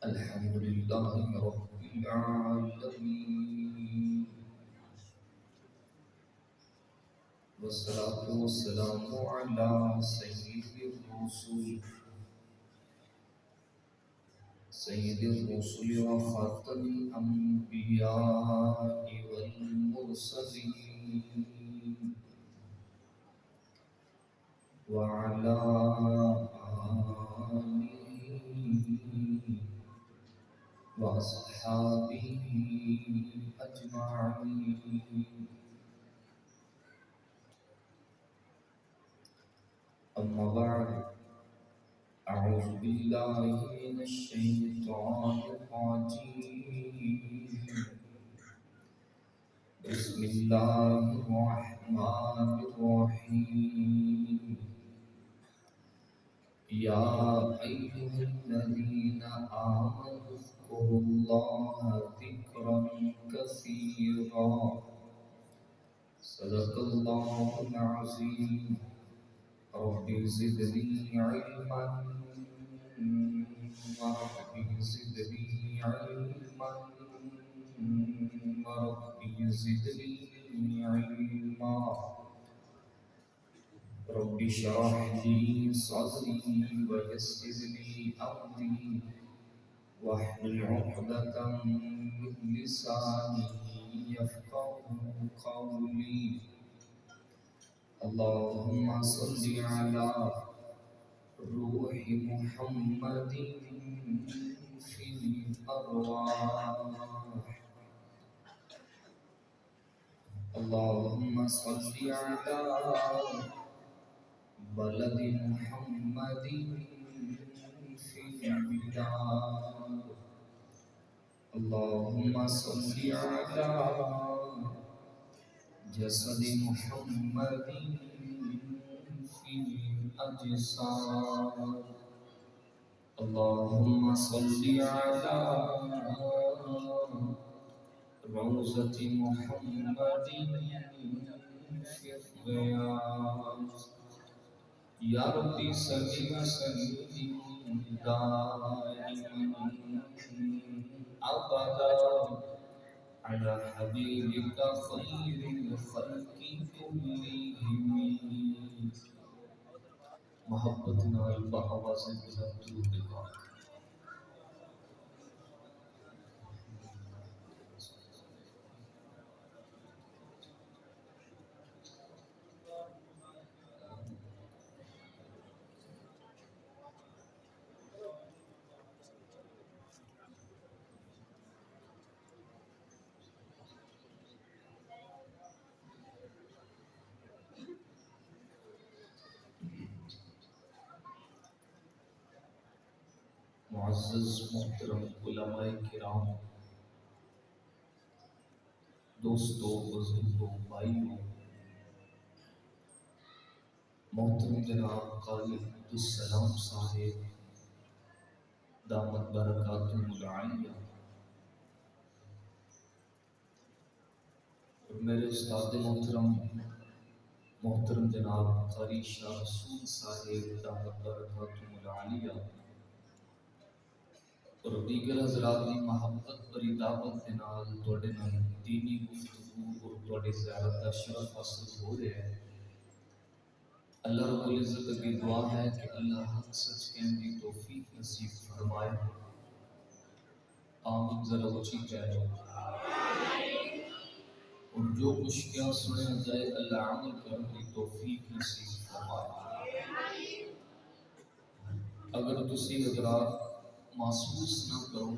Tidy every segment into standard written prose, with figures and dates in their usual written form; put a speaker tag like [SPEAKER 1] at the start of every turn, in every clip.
[SPEAKER 1] الحمد لله رب العالمين، والصلاة والسلام على سيد الرسل وخاتم الأنبياء والمرسلين، وعلى آله وأصحابه أجمعين. أما بعد، أعوذ بالله من الشيطان الرجيم. بسم الله الرحمن الرحيم. يا أيها الذين آمنوا اذكروا الله ذكرا كثيرا. صدق الله العظيم. رب زدني علما، رب زدني علما، رب زدني علما. رب اشرح لي صدري ويسر لي أمري واحلل عقدة من لساني يفقه قولي. اللهم صل على روح محمد في الأرواح. اللهم صل على بلد محمد في البلاد. اللهم صل على جسد محمد في الأجساد. اللهم صل على روضة محمد في الرياض. يا ربي صل وسلم دائما أبدا على حبيبك خير الخلق كلهم. محبت نال بآواز بلند درود پاک. معزز محترم علماء کرام، دوستو، بزرگوں، بھائیوں، محترم جناب قاری عبدالسلام صاحب دامت برکاتہم العالیہ، اور میرے استاد محترم محترم جناب قاری شاہ رسول صاحب دامت برکاتہم العالیہ، اور دیگر حضرات کی محبت بری دعوت کے نال تواڈے نال دینی گفتگو اور تواڈی زیارت کا شرف حاصل ہو رہا ہے۔ اللہ رب العزت کی دعا ہے کہ اللہ حق سچ کہنے کی توفیق نصیب فرمائے۔ آمین، ذرا اونچی کہہ لو۔ اور جو کچھ کیا سنے جائے اللہ عمل کرنے کی توفیق نصیب فرمائے۔ اگر تسی حضرات محسوس نہ کرو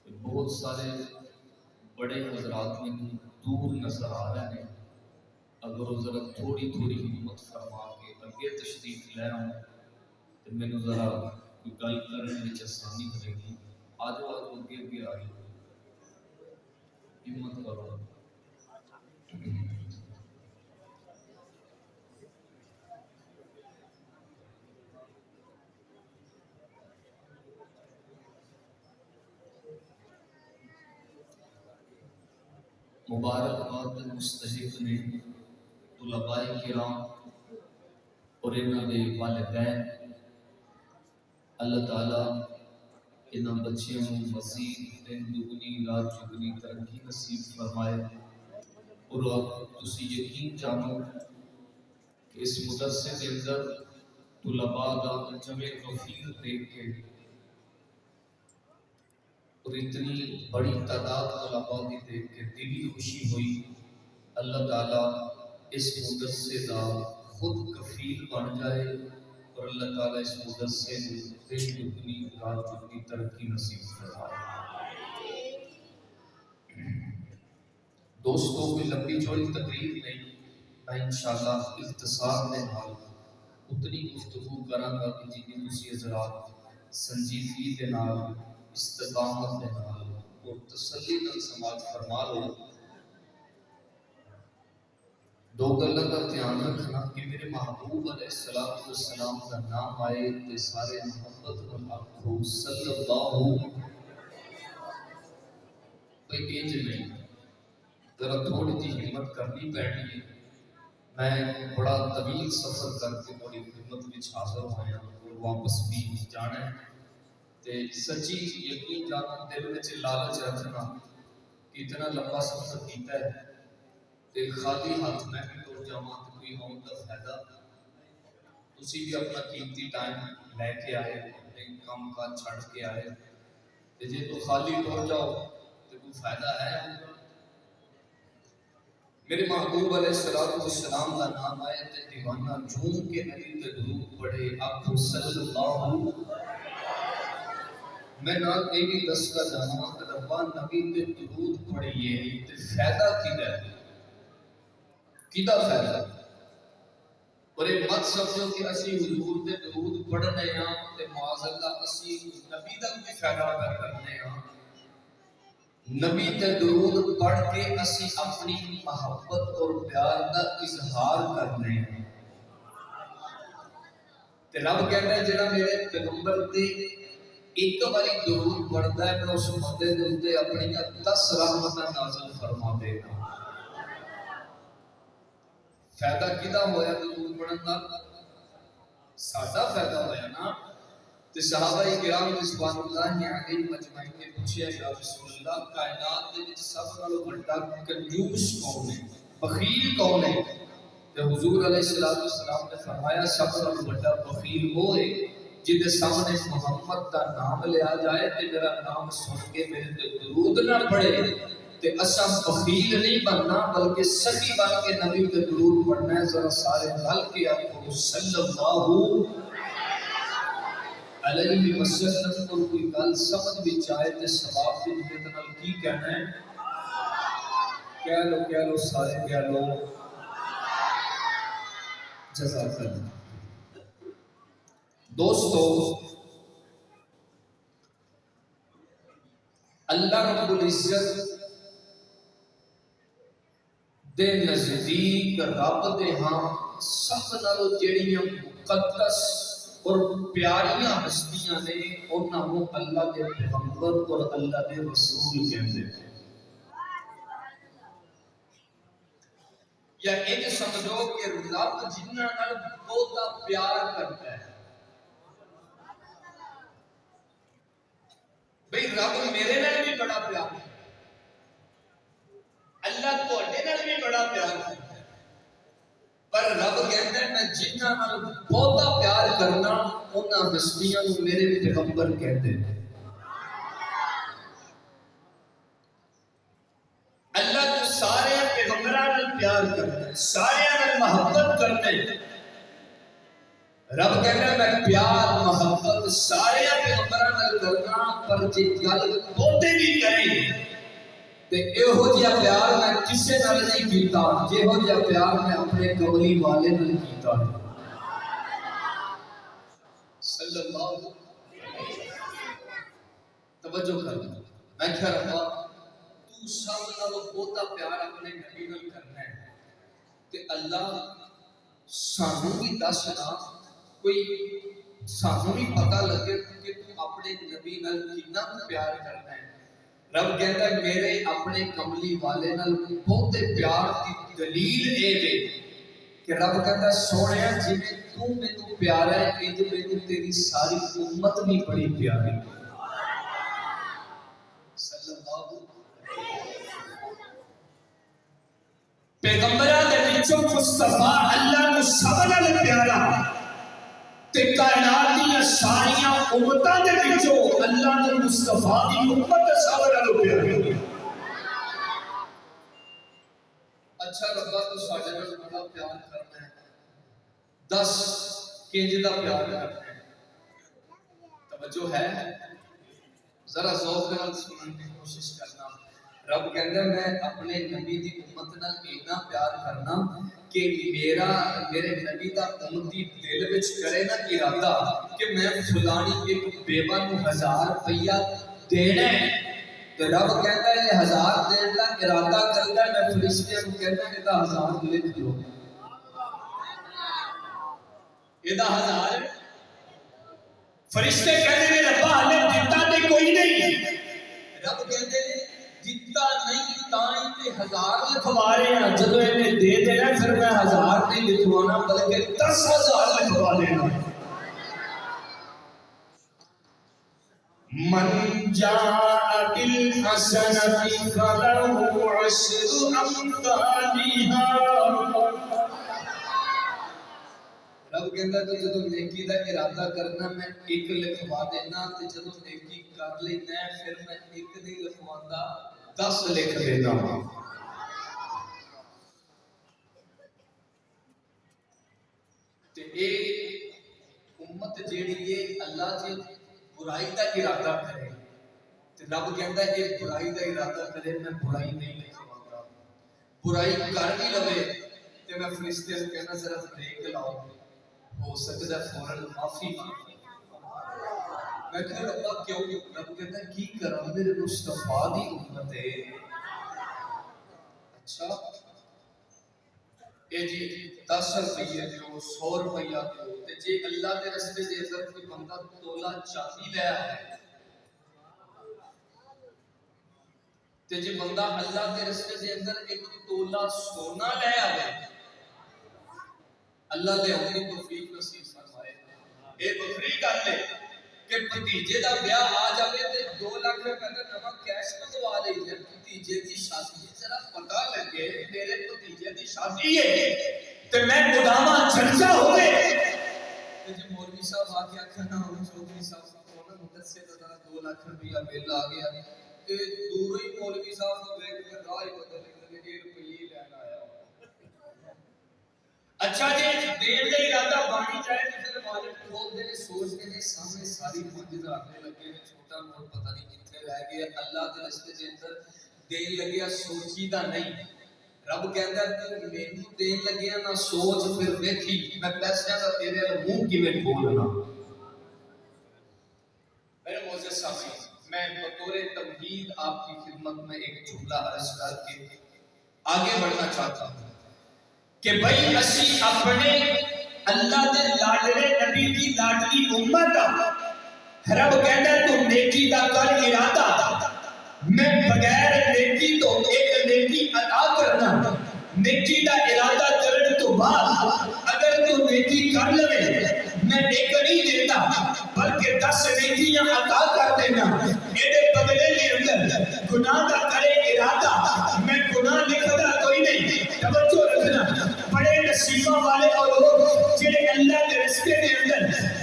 [SPEAKER 1] کہ بہت سارے بڑے حضرات میں دور نظر آ رہے ہیں، اگر وہ ذرا تھوڑی ہمت فرما کے اگے تشریف لے آؤں تو مینوں ذرا کوئی گل کرنے میں آسانی ہوئے گی۔ آجو اگے آئے، ہمت کرو۔ مبارکباد مستحق نے طلباء کرام اور انہاں دے والدین، اللہ تعالیٰ انہاں بچیاں کو مزید دن دگنی رات چگنی ترقی نصیب فرمائے، اور تسی یقین جانو کہ اس مدرسے کے اندر طلباء دا جمع غفیر دیکھ کے اور اتنی بڑی تعداد طلباء کی دیکھ کے دلی خوشی ہوئی۔ اللہ تعالیٰ اس مدرسے دا خود کفیل بن جائے اور اللہ تعالیٰ اس مدرسے میں دن دگنی رات چگنی ترقی نصیب فرمائے۔ دوستوں کوئی لمبی چوڑی تقریر نہیں، میں انشاءاللہ اختصار میں حال اتنی گفتگو کراں گا کہ جنہیں تسی حضرات سنجیدگی کے نال، استقامت کے نال اور تسلی نال سماعت فرما لو۔ دو گلاں کا دھیان رکھنا کہ میرے محبوب علیہ السلام کا نام آئے تے سارے محبت نال آکھو صلی اللہ کوئی انج نہیں، ذرا تھوڑی جی ہمت کرنی پڑنی ہے۔ میں بڑا طویل سفر کر کے بڑی خدمت میں حاضر ہویا اور واپس بھی جانا ہے، تے سچی یقین جانا دل میں لالچ رکھنا کہ اتنا لمبا سفر کیتا ہے تے خالی ہاتھ میں بھی ٹر جاواں تے کوئی ہون دا فائدہ۔ تسی بھی اپنا قیمتی ٹائم لے کے آئے، اپنے کام کاج چھڑ کے آئے، تے جے تو خالی ٹر جاؤ تے کوئی فائدہ ہے؟ میرے محبوب علیہ السلام کا نام آئے تے دیوانہ جھوم کے نبی تے درود پڑھے، آکھو صلی اللہ۔ میں نال یہ بھی دستا جانا کہ ربا نبی تے درود پڑھیے تے فائدہ کیدا ہے؟ کیدا فائدہ؟ اور یہ مت سمجھو کہ اسی حضور تے درود پڑھنے ہاں تے معاذ اللہ اسی نبی دا بھی فائدہ کرنے ہاں۔ نبی تے درود پڑھ کے اسی اپنی محبت اور پیار کا اظہار کرنے ہیں۔ تے رب کہتا ہے جڑا میرے پیغمبر تے ایک باری درود پڑھتا ہے میں اس بندے دے اوپر اپنی 10 رحمتاں نازل فرما دے گا۔ فائدہ کدا ہویا درود پڑھن دا؟ ساڈا فائدہ ہویا نا۔ تے صحابہ کرام رضوان اللہ علیہم مجمعین نے پوچھا یا رسول اللہ کائنات دے وچ سب نالوں بڑا کنجوس کون ہے، بخیل کون ہے؟ تے حضور علیہ السلام نے فرمایا سب نالوں بڑا بخیل وہ ہے جدے سامنے محمد کا نام لیا جائے تے میرا نام سن کے میرے تے درود نہ پڑھے تے اسا بخیل نہیں بننا بلکہ سخی بن کے نبی تے درود پڑھنا ہے۔ ذرا سارے مل کے آپو صلی اللہ علیہ وسلم۔ اور کوئی گل سمجھ بھی چاہے تے ثواب دی نیت نال کی کہنا ہے؟ کہہ لو سارے کہہ لو جزاک اللہ۔ دوستو اللہ رب العزت دے نزدیک رب دے ہاں سب نالوں جڑیاں مقدس اور پیاریاں ہستیاں نے انہاں کو اللہ دے پیغمبر اور اللہ دے رسول کہندے ہیں۔ یا انج سمجھو کہ رب جنہاں نال بہت پیار کرتا ہے، بھئی رب میرے نال بھی بڑا پیار ہے، اللہ تواڈے نال بھی بڑا پیار ہے، پر رب کہتا ہے میں جنہاں نال بہت پیار کرنا انہاں ہستیاں نوں میرے پیغمبر کہتے ہیں۔ اللہ تو سارے پیغمبراں نال پیار کرتا ہے، سارے نال محبت کرتا ہے۔ رب کہتا ہے میں پیار محبت سارے پیغمبراں نال کرنا، پر جے گل بہتے بھی کریں تے ایہو جہا پیار میں کسے نال نہیں کیتا جہو جہا پیار میں اپنے کملی والے نال کیتا ہے۔ صلی اللہ توجہ کر میں کہہ رہا تو سب نالوں بہتا پیار اپنے نبی نال کرنا ہے تے اللہ سانوں بھی دسنا کوئی سانوں بھی پتہ لگے کہ تو اپنے نبی نال کتنا پیار کرنا ہے۔ رب کہتا ہے میرے اپنے کملی والے نال بہتے پیار کی دلیل اے ہے کہ رب کہتا ہے سونیا جی تو میں تو پیارا ہے کہ جو میں تیری ساری امت نہیں بڑی پیاری ہے۔ پیغمبراں دے وچوں مصطفیٰ اللہ نو سب نال پیارا تے کائنات دیاں ساریاں امتاں دے وچوں اللہ نے مصطفیٰ دی امت سب نال پیاری۔ اچھا ربا تو ساڈے نال بڑا پیار کرنا ہے، دس کنج دا پیار کرنا ہے؟ توجہ ہے؟ ذرا ذوق نال سنن دی کوشش کرنا۔ رب کہندا میں اپنے نبی دی امت نال اتنا پیار کرنا کہ میرے نبی دا امتی دل وچ کرے نا ارادہ کہ میں فلانی ایک بیوہ نو 1000 روپیہ دینا ہے، تو رب کہندا ہے 1000 دین دا ارادہ کردا ہے، میں فرشتیاں نو کہنا ہے دا 1000 لکھ لو، یہ 1000 فرشتے کہتے ہیں ربا ہمیں دیتا تے کوئی نہیں، رب کہتے ہیں دیتا نہیں تائیں تے 1000 لکھوا رہے ہیں، جدو انہیں دے دینا پھر میں 1000 نہیں لکھوانا بلکہ 10,000 لکھوا دینا۔ من جاء بالحسنة فله 10 أمثالها۔ رب کہندا تو جدو نیکی دا ارادہ کرنا میں ایک لکھوا دینا، تے جدو نیکی کر لینا ہے پھر میں ایک نہیں لکھواندا 10 لکھ دینا۔ تے اے امت جیڑی ہے اللہ جی برائی دا ارادہ کرے تے رب کہندا ہے یہ برائی دا ارادہ کرے میں برائی نہیں لکھواندا، برائی کر بھی لوے تے میں فرشتے نوں کہنا ذرا بریک لاؤ، ہو سکتا ہے فوراً معافی مانگے۔ میں کہا ربا کیوں؟ رب کہتا ہے کی کرا میرے مصطفیٰ دی امت ہے۔ اچھا اے جی 10 روپیہ دیو 100 روپیہ دیو، تے جے اللہ دے رستے دے اندر کوئی بندہ تولا چاندی لے آئے، تے جے بندہ اللہ دے رستے دے اندر ایک تولا سونا لے آئے، اللہ دے اپنی توفیق نصیب فرمائے۔ اے بکری گل ہے کہ بھتیجے دا بیاہ آ جاوے تے 2 لاکھ روپے دا نواں کیش منگوا لے تے بھتیجے دی شادی ذرا پتہ لگے میرے بھتیجے دی شادی ہے تے میں گداماں چرچا ہوئے تے جے مولوی صاحب آ کے آکھیا نا چودھری صاحب کو نا مدرسے دا ذرا 2 لاکھ روپیہ بل آ گیا تے دور ہی مولوی صاحب کو دیکھ کے راہ ہی بدل کے 1 روپیہ لینا آیا۔ اچھا جی دیر دے ارادہ بانی جائے تو پھر والد کھول دینے سوچ دینے سامنے ساری منجد آنے لگے نے چھوٹا موڑ پتہ نہیں کتنے رہ گیا، اللہ دے رستے دے اندر دین لگیا سوچی دا نہیں۔ رب کہندا ہے تو مینوں دین لگیا نہ سوچ پھر دیکھی میں پیسے دا تیرے منہ کیویں کھولنا۔ میرے معزز سامعین میں بطور تمہید آپ کی خدمت میں ایک جملہ عرض کر کے آگے بڑھنا چاہتا ہوں کہ بھئی اسی اپنے اللہ دے لاڈلے نبی دی لاڈلی امت رب کہندا تو نیکی دا کر ارادہ، میں بغیر نیکی تو ایک نیکی عطا کرنا، نیکی دا ارادہ کرنے تو بعد اگر تو نیکی کر لے میں ایک نہیں دیتا بلکہ 10 نیکیاں عطا کر دینا، میرے بدلے کے اندر گناہ دا کرے ارادہ میں گناہ لکھدا کوئی نہیں۔ توجہ رکھنا بڑے نصیبہ والے اور لوگ جنہیں اللہ کے رستے کے اندر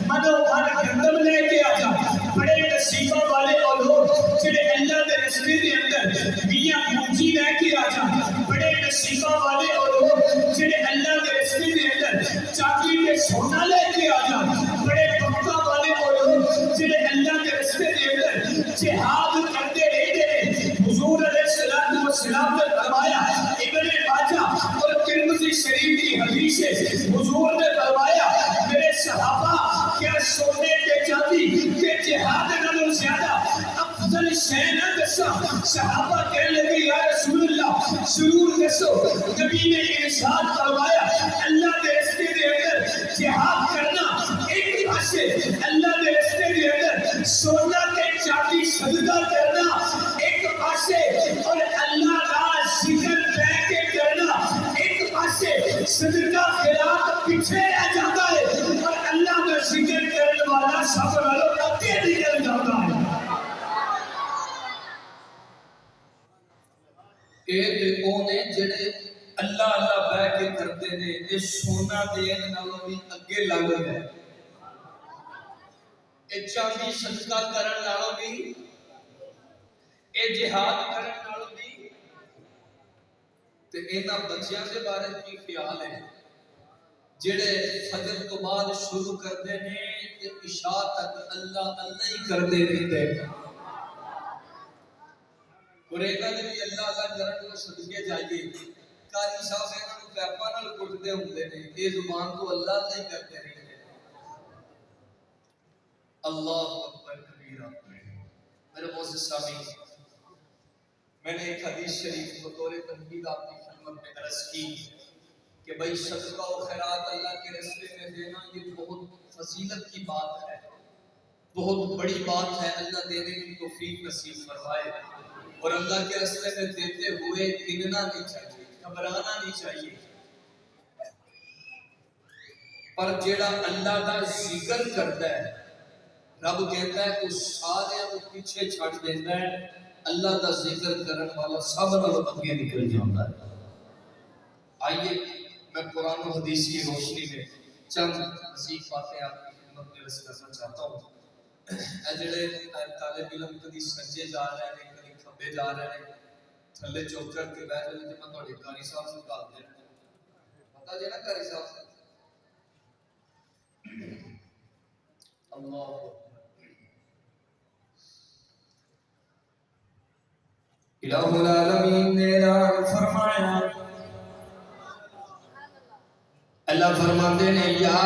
[SPEAKER 1] منو من گندم لے کے آجا، بڑے نصیبہ والے اور لوگ جنہیں اللہ کے رستے کے اندر میاں مونجی لے کے آجا، بڑے نصیبہ والے اور لوگ جنہیں اللہ کے رستے کے اندر چاندی کے سونا لے کے آجا، بڑے پختہ والے اور لوگ جنہیں اللہ کے رستے کے اندر جہاد کرتے رہتے ہیں۔ حضور علیہ السلام نے فرمایا ابن ماجہ اور ترمذی شریف کی حدیث ہے، حضور نے فرمایا میرے صحابہ کیا سونے کے چاندی کے جہاد نالوں زیادہ افضل شے نہ دسا؟ صحابہ کہنے لگے یا رسول اللہ ضرور دسو۔ نبی نے ارشاد فرمایا اللہ کے راستے کے اندر جہاد کرنا ایک پاسے، اللہ کے راستے کے اندر سونا کے چاندی صدقہ کرنا ایک پاسے، اور اللہ کا ذکر کہہ کے کرنا ایک پاسے، صدقہ خیرات پیچھے رہ جاتا ہے اور اللہ کا ذکر کرنے والا سب والوں اگے نکل جاتا ہے۔ اے تے اونے جڑے
[SPEAKER 2] اللہ اللہ بہ کے کرتے نے، یہ سونا دین نالوں بھی اگے لگ ہے، یہ چاندی صدقہ کرن نالوں بھی، یہ جہاد کرن نالوں بھی، تے انہاں بچیاں دے بارے کی خیال ہے جڑے فجر تو بعد شروع کرتے ہیں تے عشاء تک اللہ اللہ ہی کرتے رہتے ہیں، اور انہاں دے بھی اللہ اللہ کرن کو صدقے جائیے، قاری صاحب انہاں نوں پیپاں نال کٹدے ہوندے نے، یہ زبان کو اللہ اللہ ہی کرتے رہتے ہیں۔ اللہ اکبر کبیرہ۔ میرے معزز سامعین، میں نے ایک حدیث شریف بطور تنقید آپ کی خدمت میں عرض کی کہ بھئی صدقہ و خیرات اللہ کے راستے میں دینا یہ بہت فضیلت کی بات ہے، بہت بڑی بات ہے، اللہ دینے کی توفیق نصیب فرمائے، اور اللہ کے راستے میں دیتے ہوئے گننا نہیں چاہیے، گھبرانا نہیں چاہیے، پر جیڑا اللہ کا ذکر کرتا ہے، رب کہتا ہے کہ سارے وہ پیچھے چھڑ دیتا ہے، اللہ کا ذکر کرنے والا سب نالوں اگے نکل جاتا ہے۔ آئیے میں قرآن و حدیث کی روشنی میں چند مزید باتیں آپ کی خدمت میں عرض کرنا چاہتا ہوں۔ اے جڑے طالب علم کبھی سجے جا رہے ہیں، کبھی کھبے جا رہے ہیں، تھلے چوکر کے بیٹھ رہے ہیں، میں تھوڑے قاری صاحب سے بتا دیں، پتا جی نا قاری صاحب سے اللہ الہ العالمین نے اعلان فرمایا، اللہ فرماتے ہیں یا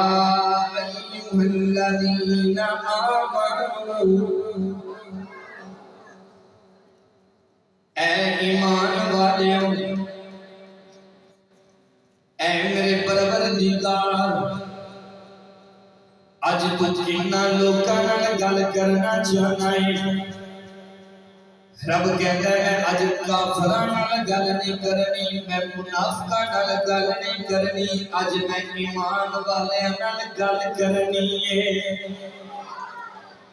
[SPEAKER 2] ایھا الذین آمنوا، اے ایمان والےو، اے میرے پروردگار، اج تو کنا لوکاں نال گل کرنا چاہنا ہے، رب کہتا ہے اج کافراں نال گل نہیں کرنی، میں منافقاں نال گل نہیں کرنی، اج میں ایمان والیاں نال گل کرنی ہے۔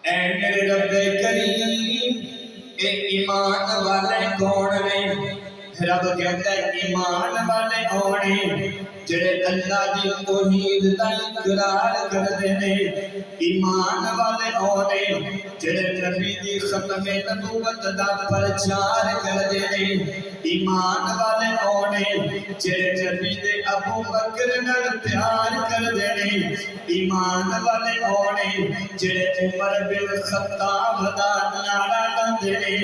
[SPEAKER 2] اے میرے رب کریم، اے ایمان والے کون نے؟ رب کہتا ہے ایمان والے ہونے جڑے اللہ دی توحید دا اقرار کردے نے، ایمان والے ہونے جڑے نبی دی ختم نبوت دا پرچار کردے نے، ایمان والے ہونے جڑے نبی دے ابو بکر نال پیار کردے نے، ایمان والے ہونے جڑے عمر بن خطاب دا نعرہ لاندے نے،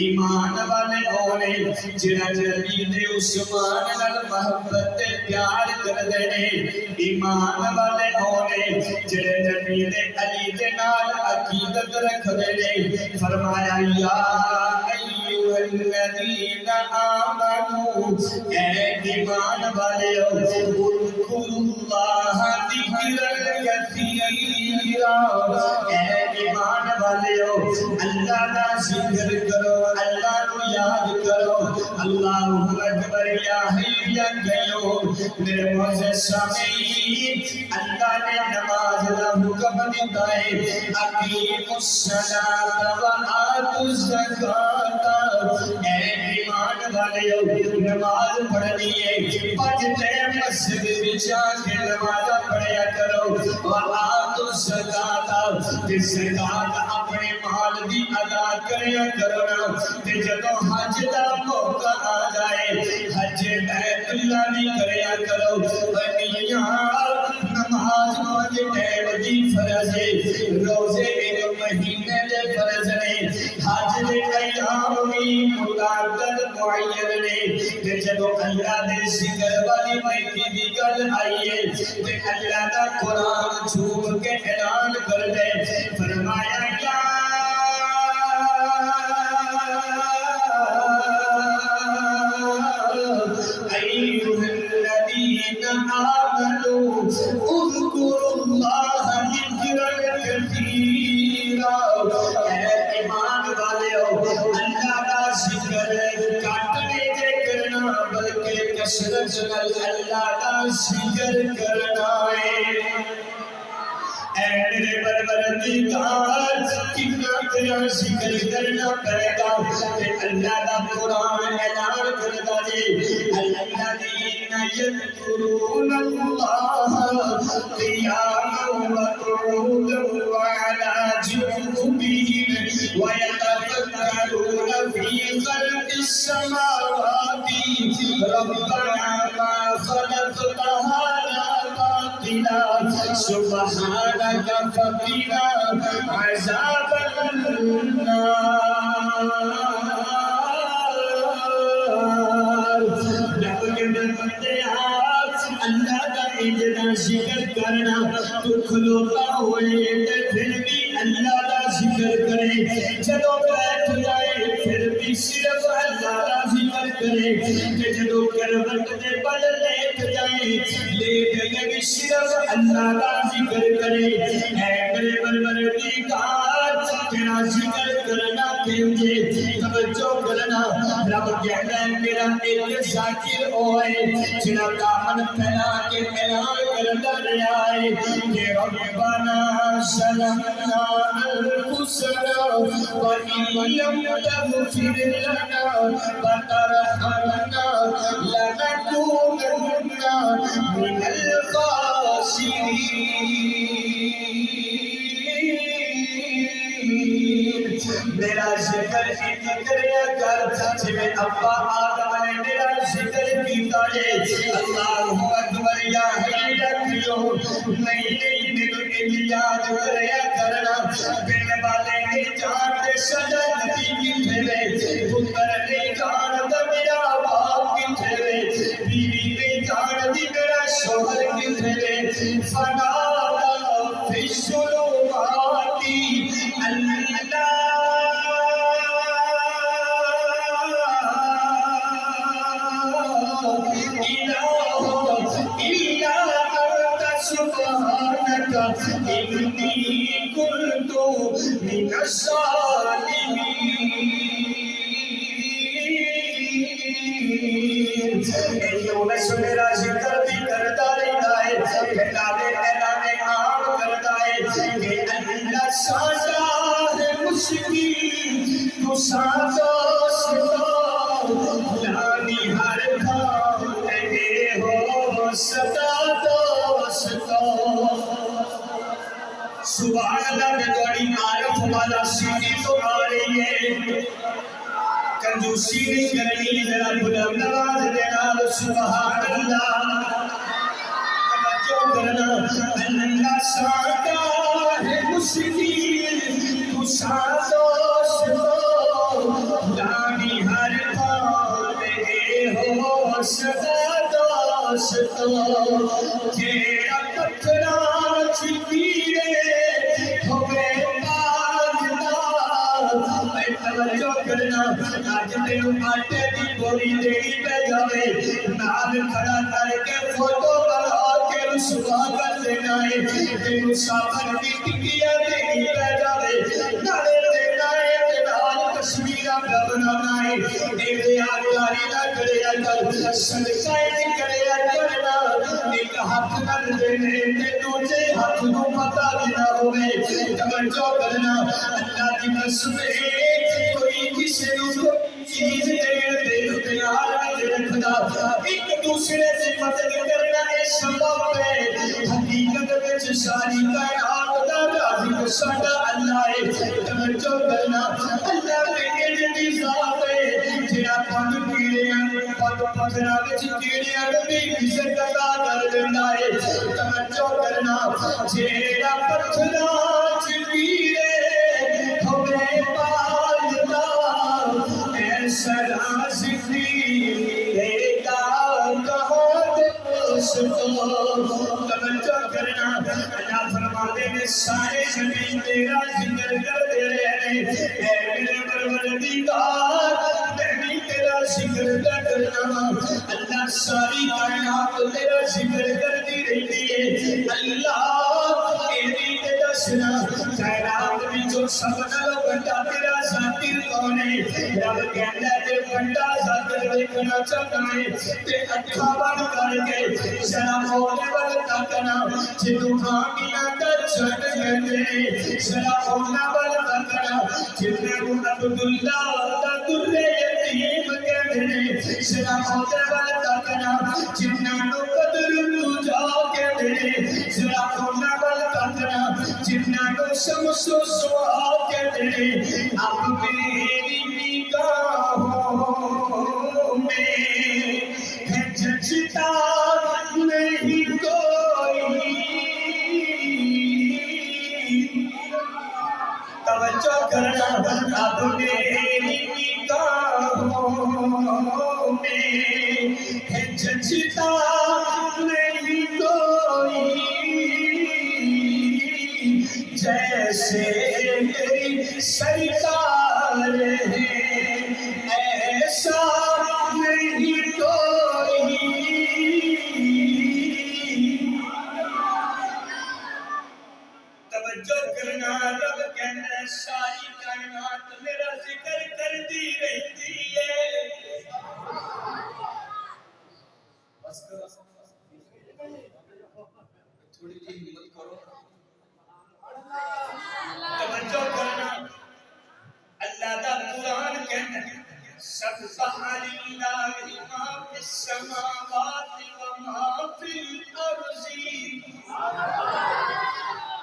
[SPEAKER 2] ایمان والے ہونے جڑے نبی دے عثمان نال محبت تے پیار کردے نے، ایمان والے ہونے جڑے نبی دے علی دے نال عقیدت رکھدے نے۔ فرمایا یا ایھا الذین آمنوا، اے ایمان والےو، اذکروا اللہ ذکرا کثیرا، اے ایمان والےو اللہ دا ذکر کرو، اللہ کو یاد کرو، اللہ اکبر یا حی یا قیوم۔ میرے معزز سامعین، اللہ نے نماز دا حکم دیتا ہے، اقیموا الصلاۃ وآتوا الزکاۃ، اے ایمان والےو نماز پڑھنی ہے، پنج ٹائم مسجد وچ آ کے نماز پڑھیا کرو، وآتوا الزکاۃ، تے زکات اپنے مال دی ادا کریا کرو نا، تے جدوں حج دا موقع آ جائے حج بیت اللہ دی کریا کرو۔ میاں نماز پنج ٹائم دی فرض ہے، روزے ایک مہینے دے فرض نے، حج دے ایام بھی متعدد معین نے، تے جدوں اللہ دے ذکر والی نیکی دی گل آئی ہے تے اللہ دا قرآن جھوم کے اعلان کر دے، فرمایا یا ایھا الذین آمنوا اذکروا اللہ ذکرا کثیرا، اے ایمان والےو اللہ دا ذکر گھٹ نہیں جے کرنا بلکہ کثرت نال اللہ دا ذکر کرنا ہے۔ اے میرے پروردگار، کتنا تیرا ذکر کرنا پڑے گا کہ اللہ دا قرآن اعلان کرتا جے الذین یذکرون اللہ قیاما وقعودا وعلی جنوبہم ویتفکرون فی خلق السماوات ربنا ما خلقت هذا باطلا سبحانك فقنا عذاب النار رب کے بندے اللہ کا اتنا ذکر کرنا تو کھلوتا ہوئے پھر بھی اللہ کا ذکر کرے جدو بیٹھ جائے پھر بھی صرف اللہ کا ذکر کرے کہ جدو کروٹ دے بل لیٹ جائے لیٹ گئے صرف اللہ کا ذکر کرے اے میرے پروردگار تیرا ذکر کرنا کیجے توجہ کرنا رب کہتا ہے میرا ایک ذاکر ہوئے جنا دامن پھیلا کے اعلان کرتا رہا ہے کہ ربنا ظلمنا انفسنا وإن لم تغفر لنا وترحمنا لنكونن من الخاسرين میرا ذکر کریا کر جی میں ابا آدم نے میرا ذکر کیتا ہے اللہ اکبر یا حی رکھیو نہیں میرے یاد کریا کرنا بن والے نے جان دے سجا نبی کی تھے پتر نے جان دا میرا باپ کی تھے بیوی نے جان دی میرا شوہر کی تھے فنا فی الظلمات إني كنت من الظالمين یونس میرا ذکر بھی کرتا رہتا ہے اعلان عام کرتا ہے کہ اللہ سادا ہے مشکل تو سادا ستا لانی ہر کام لگے ہو ستا دوستا سبحان اللہ میں دوڑی عارف والا سیدھی تو آ رہی ہے کنجوسی نہیں کرنی ذرا بلند آواز دینا سبحان اللہ توجہ کرنا اللہ سادا ہے مشکل تو سادو سدو دانی ہر پاؤں لگے ہو سدا دوستو تیرا پتھرا چکیرے ہوئے توجہ کرنا آج تینوں آٹے کی بوری دینی پہ جاوے نال کھڑا کر کے فوٹو بنا کے رسوا کر دینا ہے تینوں سابر کی ٹکیاں دینی پہ جاوے نالے دینا ہے نال تصویرہ پہ بنانا ہے ایک آگاری نہ کرے کر صدقہ کرے کرنا ایک ہاتھ کر دینے تے دوجے ہاتھ کو پتہ بھی نہ ہوئے توجہ کرنا اللہ کی قسم ہے کوئی کسی کو چیز دے اختیار نہیں رکھتا ایک دوسرے سے مدد کرنا ہے سبب ہے حقیقت وچ ساری کائنات دا رازق ساڈا اللہ ہے توجہ کرنا اللہ دے دی ذات ہے جڑا پگ کیڑیاں پگ پتھراں وچ کیڑیاں دی عزت عطا کر دیندا ہے توجہ کرنا جڑا پتھراں وچ کیڑے ہوے پالدا ایسا رازقی ہے کا کہو دوستو توجہ کرنا اللہ فرماتے ہیں سارے زمین تیرا ذکر کرتے رہے اے میرے پروردگار میں بھی تیرا ذکر کرنا اللہ ساری کائنات تیرا ذکر کرتی رہتی ہے اللہ اے بھی تیرا سنا کائنات میں جو سب نال بڑا تیرا ذاتی سونے رب کہندا تے بڑا ذکر ویکھنا چاہنا ہے تے اکھاں بند کر کے ذرا مونے ول تکنا جدوں آمینہ دا چھٹ گئے ذرا مونا ول تکنا جنہاں کو عبداللہ دا در یتیم کہندے نے ذرا مونے ول تکنا جنہاں نو قدر تو جا کہندے نے ذرا مونا ول تکنا جنہاں کو شمس و سوا کہندے نے اب میری نگاہوں میں ہے جچتا نہیں کوئی توجہ کرنا اب میری نگاہوں میں ہے جچتا نہیں کوئی جیسے میری سرکار ہے ایسا نہیں کوئی توجہ کرنا رب کہنا ہے ساری کائنات میرا ذکر کرتی رہتی ہے بس کرو تھوڑی جی ہمت کرو توجہ کرنا اللہ دا قرآن کہتا ہے سبح للہ ما فی السماوات و ما فی الارض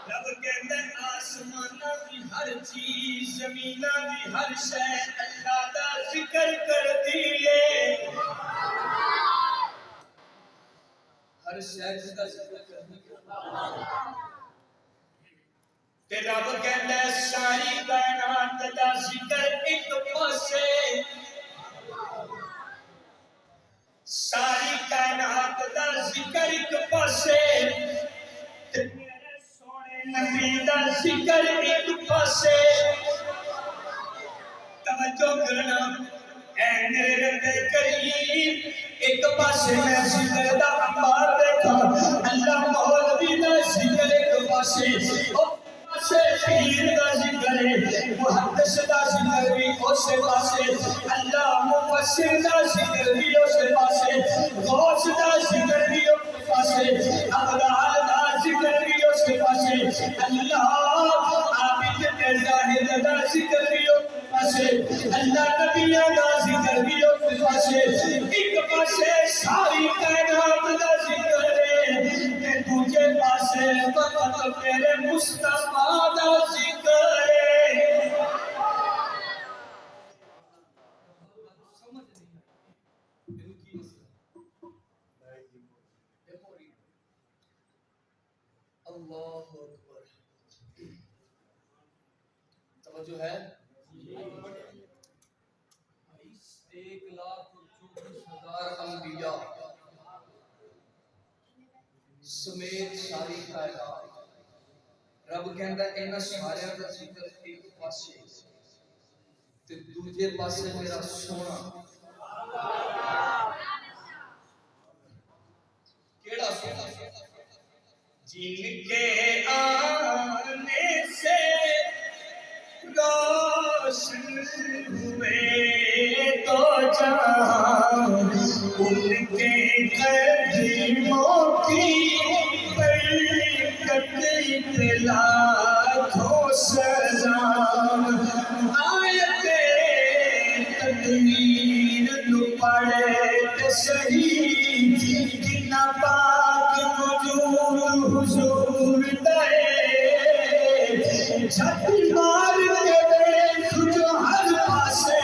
[SPEAKER 2] رب کہتا ہے آسمانہ دی ہر چیز زمینہ دی ہر شے اللہ دا ذکر کرتی ہے ہر شے دا ذکر کرتی ہے تے رب کہندا ہے ساری کائنات دا ذکر ایک پاسے ساری کائنات دا ذکر ایک پاسے تے میرے سونے نبی دا ذکر ایک پاسے توجہ کرنا اے میرے رب کریم ایک پاسے میں ذکر دا انبار دیکھا اللہ مولوی دا ذکر ایک پاسے سے پیر دا ذکر ہے محدث دا ذکر بھی اسے پاسے اللہ مفسر دا ذکر بھی اسے پاسے غوث دا ذکر بھی اسے پاسے ابدال دا ذکر بھی اسے پاسے اللہ عابد تے زاہد دا ذکر بھی اسے پاسے اللہ نبیہ دا ذکر بھی اسے پاسے ایک پاسے ساری کائنات دا ذکر ہے تے دوجے پاسے فقط میرے مصطفیٰ دا ذکر ہے اللہ اکبر توجہ ہے 1,24,000 انبیاء سمیت ساری کائنات رب کہندا ہے انہاں سارے دا ذکر ایک پاسے تے دوجے پاسے میرا سونا کیڑا سونا جن کے آنے سے روشن ہوئے تو جہاں ان کے قدموں کی برکت لاکھوں سلام آیت تدبیر تو پڑھے صحیح کنا پاک وجود حضور دے جھٹ مار کے دیکھ جو ہر پاسے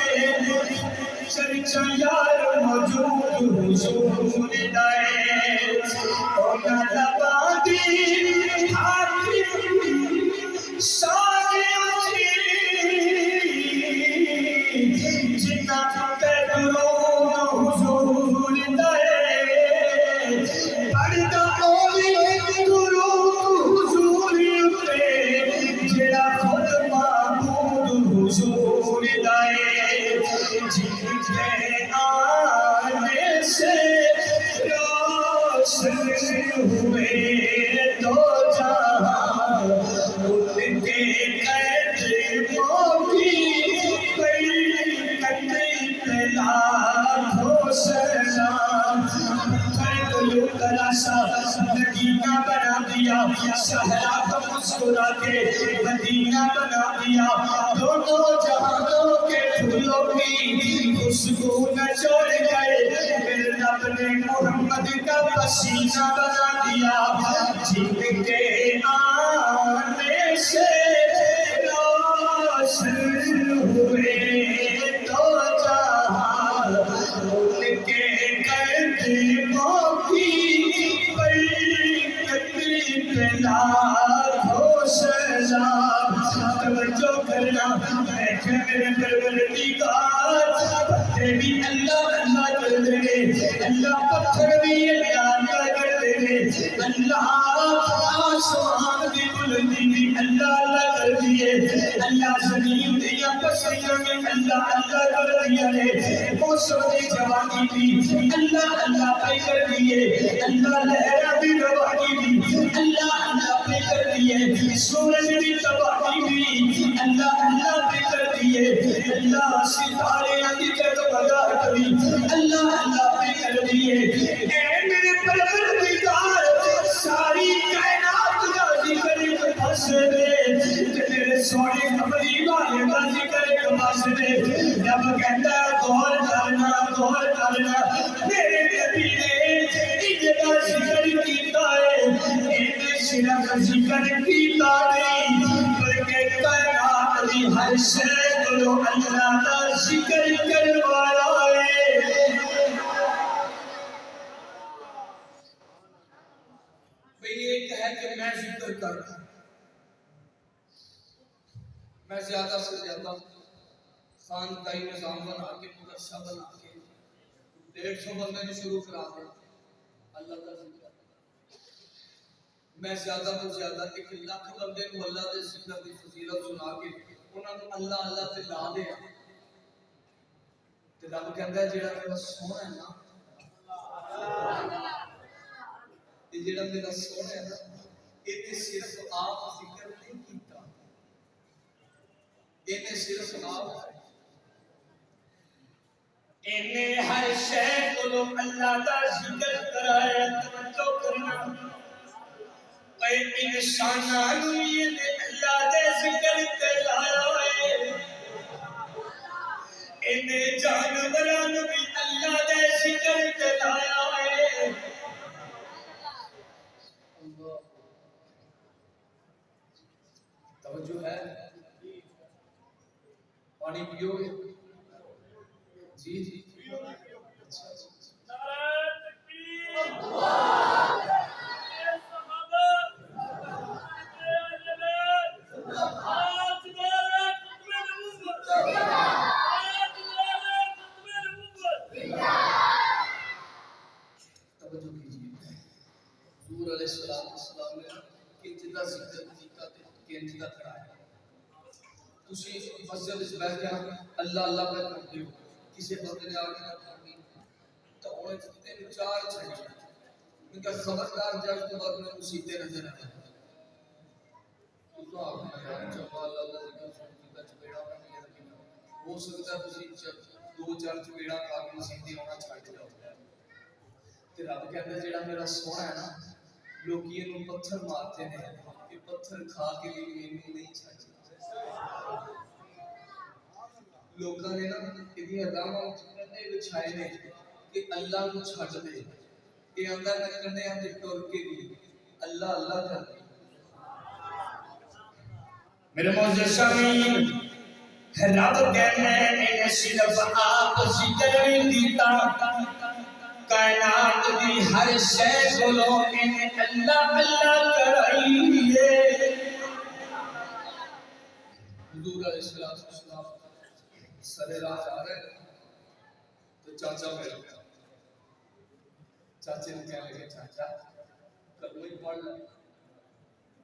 [SPEAKER 2] چرچا یار موجود حضور دے اونا لبادی حاکم سانے اچھی جنا پیدرون حضور دے پڑھتا اولی درود حضور اتے جڑا خود معبود حضور دے جن کے آنے سے روشن ہوئے تو جہاں ان کے قدموں کی صحرا کو مسکرا کے مدینہ بنا دیا دونوں جہانوں کے پھولوں کی خوشبو نہ چھوڑ گئے میرے رب نے محمد کا پسینہ بنا دیا جن کے آنے سے روشن ہوئے تو جہاں ان کے قدموں کی برکت پلا سلام توجہ کرنا بیٹھے میرے پروردگار پتے بھی اللہ اللہ کر دے اللہ پتھر بھی اللہ کر دے اللہ آسمان کی بلندی بھی اللہ اللہ کر دیے اللہ زمین دیا پسیوں میں اللہ اللہ کر دیا ہے موسم کی جوانی بھی اللہ اللہ پہ کر دیے اللہ لہرہ بھی روانی بھی اللہ اللہ پہ کر دیے سورج بھی تباہی بھی اللہ اللہ پہ کر دیے اللہ ستارے کی جگمگاہٹ بھی اللہ اللہ پہ کر دیے اے میرے پروردگار ساری کائنات کا ذکر ایک بس دے کہ میرے سونے حبیب والے کا ذکر ایک بس دے جب کہتا ہے غور کرنا میرے نبی نے ان کا ذکر کیتا ہے ان صرف ذکر کیتا نہیں بلکہ کائنات دی ہر شے کو اللہ کا ذکر کروایا ہے بھئی ایک ہے کہ میں ذکر کر رہا ہوں میں زیادہ سے زیادہ خاندائی نظام بنا کے مدرسہ بنا کے 150 بندے نے شروع کرا دیا اللہ کا ذکر میں زیادہ تو زیادہ 1 لاکھ بندے کو اللہ کے ذکر کی فضیلت سنا کے انہوں نے اللہ اللہ تے لا دیا تے رب کہندا ہے جیڑا میرا سونا ہے نا یہ جیڑا میرا سونا ہے نا یہ صرف آپ ذکر نہیں کیتا یہ صرف آپ انہیں ہر شے کو اللہ کا ذکر کرایا توجہ کرنا اے انسانوں نے اللہ دے ذکر تے لایا ہے انہیں جانوراں بھی اللہ دے ذکر تے لایا ہے توجہ ہے پانی پیو گے جی جی حضور علیہ السلام نے کنجدہ ذکر کیتا تے کنجدہ کرایا تسی مسجد وچ بیٹھ کے اللہ اللہ پہ کرتے ہو کسی بندے نے آ کے نہ کرنی تو انہیں تین چار چھڑے ان کا خبردار جب تو بعد میں مسیتے نظر آئے تو آپ نے یار چوال اللہ ذکر سن کیتا چپیڑا میں ہو سکتا ہے تسی 2-4 چپیڑا کھا کے مسیتے ہونا چھڑ جاؤ تے رب کہندا جیڑا میرا سونا ہے نا لوگ یہ پتھر مارتے ہیں کہ پتھر کھا کے بھی مینوں نہیں چھڑ لوگوں نے نا یہ راواں چکنے بچھائے نے کہ اللہ کو چھڈ دے یہ اندر نکلنے ہم ٹر کے بھی اللہ اللہ کر دے میرے معزز سامعین رب کہنے انہیں صرف آپ ذکر نہیں دیتا کائنات دی ہر شے کولو انہیں اللہ اللہ کرائی ہے حضور علیہ السلام سرے راہ جا رہے تو چاچا مل گیا چاچے نے کہنے لگے چاچا کلمہ ہی پڑھ لے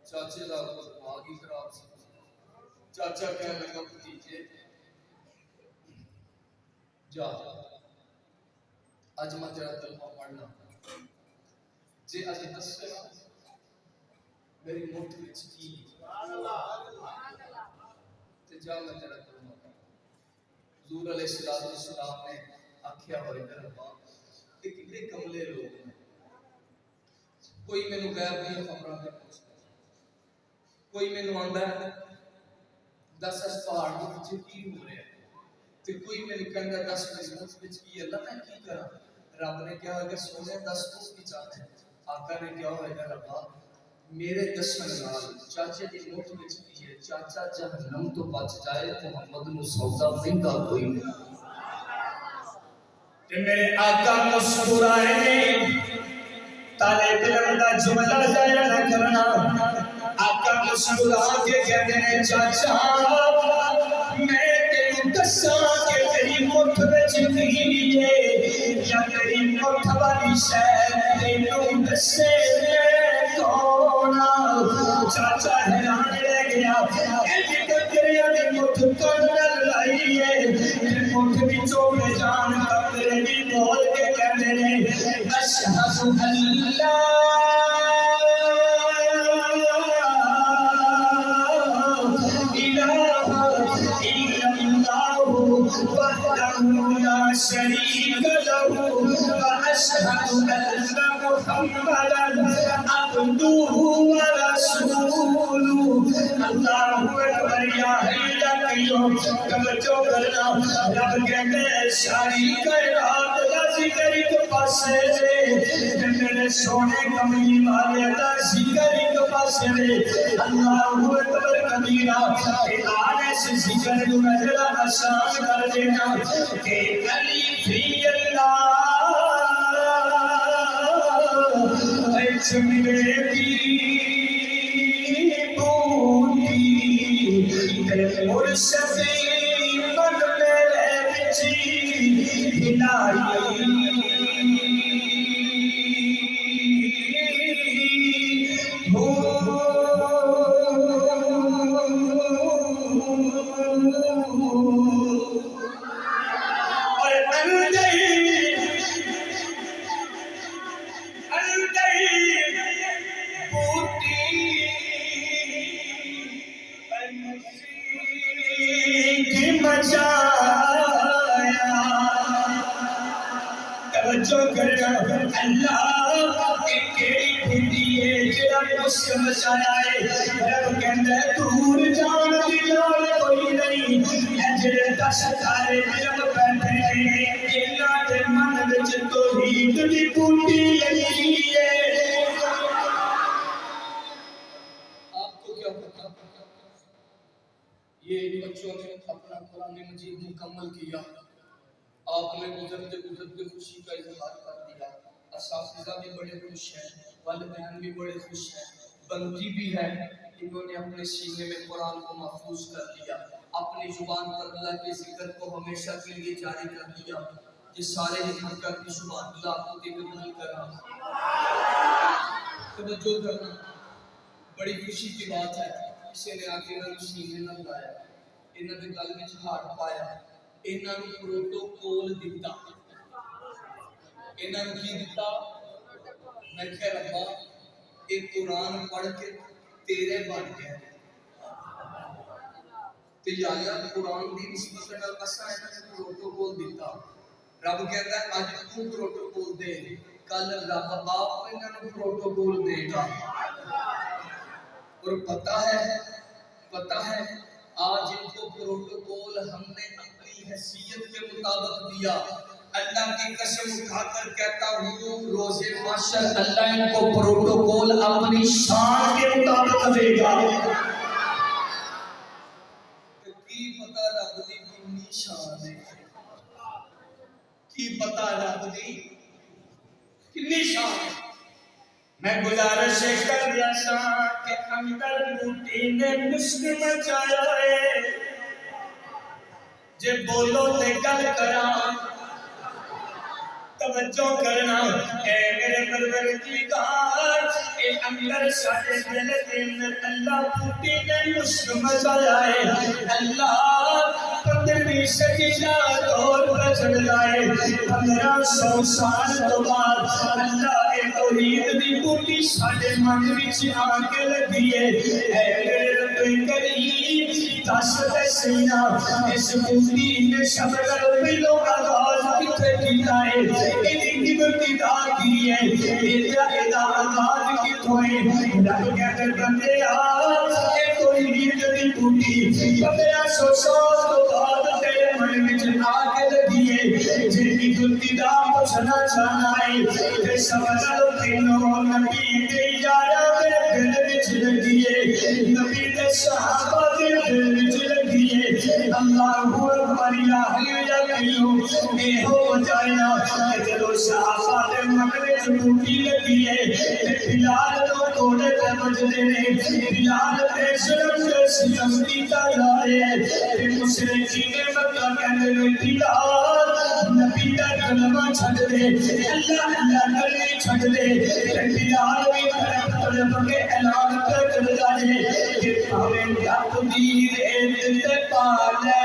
[SPEAKER 2] چاچے کا دماغ ہی خراب سی چاچا کہنے لگا بھتیجے جا اج میں تیرا کلمہ پڑھنا جے اج دسے میری مٹھ وچ کی تے جا میں تیرا کلمہ پڑھنا حضور علیہ السلام نے آکھیا ہوئے ربا کہ کتنے کملے لوگ ہیں کوئی مینوں غیب دی خبراں دے پوچھدا
[SPEAKER 1] کوئی مینوں آندا ہے دس اس پہاڑ دے وچ کی ہو رہا ہے تے کوئی مینوں کہندا دس بزنس وچ کی ہے، اللہ میں کی کراں؟ رب نے کہا کہ سونے دس تو کی چاہتے ہیں؟ آقا نے کہا ہوئے گا ربا میرے دسن نال چاچے دی مٹھ وچ کی ہے، چاچا جہنم تو بچ جائے محمد نو سودا مہنگا کوئی نہیں۔
[SPEAKER 2] تے میرے آقا مسکرائے نے طالب علم دا جملہ ضائع نہ کرنا۔ آقا مسکرا کے کہتے ہیں چاچا میں تینوں دساں کہ تیری مٹھ وچ کی ہے یا تیری مٹھ والی شے تینوں دسے میں کون ہاں؟ چاچا حیران رہ گیا ایک ککریاں دی مٹھ کن نال لائی ہے مٹھ وچوں میں جان ککرے بھی بول کے کہتے ہیں اشہد ان لا شريك له وأشهد أن محمدا عبده ورسوله الله أكبر يا حي يا قيوم توجہ کرنا رب کہتے ہیں ساری کائنات دا ذکر ایک پاسے دے میرے سونے کملی والے دا ذکر ایک پاسے دے اللہ اکبر کبیرہ آج اس ذکر کو نظر آسان کر دینا کہ علی فی اللہ میرے کی بولی مرشدی من میرے بچی ہلائی اللہ ایک بھیڑی ہے جڑا مشک مچایا ہے رب کہندا ہے دور جان دی لوڑ کوئی نہیں اے جڑے دس تارے جب بیٹھے ہیں انہاں دے من وچ توحید دی بوٹی لگی ہے۔
[SPEAKER 1] آپ کو کیا پتا یہ بچوں نے اپنا قرآن مجید مکمل کیا، آپ نے گزرتے گزرتے خوشی کا اظہار کر دیا، اساتذہ بھی بڑے خوش ہیں، والدین بھی بڑے خوش ہیں، بنتی بھی ہے، انہوں نے اپنے سینے میں قرآن کو محفوظ کر دیا، اپنی زبان پر اللہ کے ذکر کو ہمیشہ کے لیے جاری کر دیا۔ یہ سارے ہمت کر کے سبحان اللہ کو قبول کرنا، توجہ کرنا، بڑی خوشی کی بات ہے۔ کسی نے آگے انہوں نے سینے نہ لایا، انہوں نے گل میں ہاتھ پایا، انہوں نے پروٹوکول دیتا، انہوں نے کی دیتا؟ میں کہہ ربا ایک قرآن پڑھ کے تیرے بن گئے تو یا قرآن دی نسبت نال اساں انہوں نے پروٹوکول دیتا۔ رب کہتا ہے آج تو پروٹوکول دے، کل رب آپ انہوں نے پروٹوکول دے گا۔ اور پتہ ہے آج ان کو پروٹوکول ہم نے اپنی حیثیت کے مطابق دیا۔ اللہ کی قسم اٹھا کر کہتا ہوں روز محشر اللہ ان کو پروٹوکول اپنی شان کے مطابق دے گا۔ کی پتہ رب دی کتنی شان ہے، کی پتہ رب دی کتنی شان ہے۔
[SPEAKER 2] میں گزارش کر دیا سا کہ اندر بوٹی نے مشک مچایا ہے جے بولو تے گل کراں توجہ کرنا اے میرے پروردگار اے اندر ساڈے دل دے اندر اللہ بوٹی نے مشک مچایا ہے۔ اللہ 15ویں صدی دا دور چل جائے 1500 سال تو بعد اللہ اے توحید دی بوٹی ساڈے من وچ آ کے لگی ہے۔ اے میرے رب کریم دس سینا اس بوٹی نے سب نالوں پہلو آغاز کتھے کیتا ہے، ایدی ابتدا کی ہے، ایدا آغاز کتھوں ہے؟ رب کہتے بندے توحید دی بوٹی 1500 سال تو بعد تیرے من وچ آ کے لگی ہے جنی گلتی دا پوچھنا چاہنا ہے تے سمجھ لو تینوں نبی دے یارا دے دل وچ لگی ہے نبی دے صحابہ دے دل وچ لگی ہے اللہ اکبر یا حی یا قیوم اے ہو جائنا جدو صحابہ دے من وچ بوٹی لگی ہے تے بلال نو کوڑے تے بجدے نے بلال تے ظلم تے ستم کیتا جا رہا ہے تے مشرکین مکہ کہندے نے بلال نبی دا کلمہ چھڈ دے اللہ اللہ کرنے چھڈ دے تے بلال بھی طرف کے اعلان کردا ہے کہ بھاویں تقدیر تے پالے